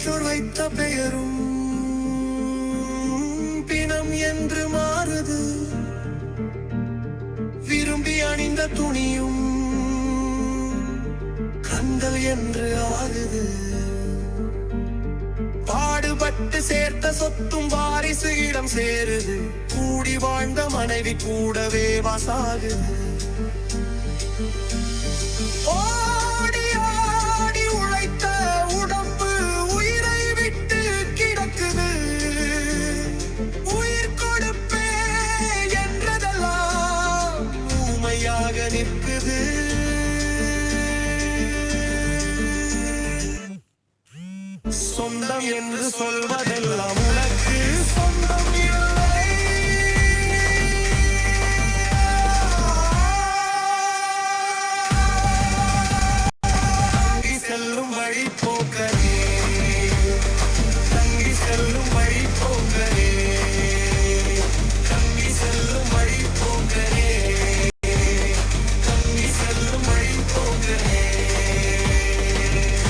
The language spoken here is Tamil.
பெற்றோர் வைத்த பெயரும் பிணம் என்று மாறுது. விரும்பி அணிந்த துணியும் கந்தல் என்று ஆகுது. பாடுபட்டு சேர்த்த சொத்தும் வாரிசு இடம் சேருது. கூடி வாழ்ந்த மனைவி கூடவே வாசாகுது. ஓடி ஆடி உழைத்த உடம்பு உயிரை விட்டு கிடக்குது. உயிர் கொடுப்பே என்றதெல்லாம் ஊமையாக நிற்குது. சொந்தம் என்று சொல்வதெல்லாம் உனக்கு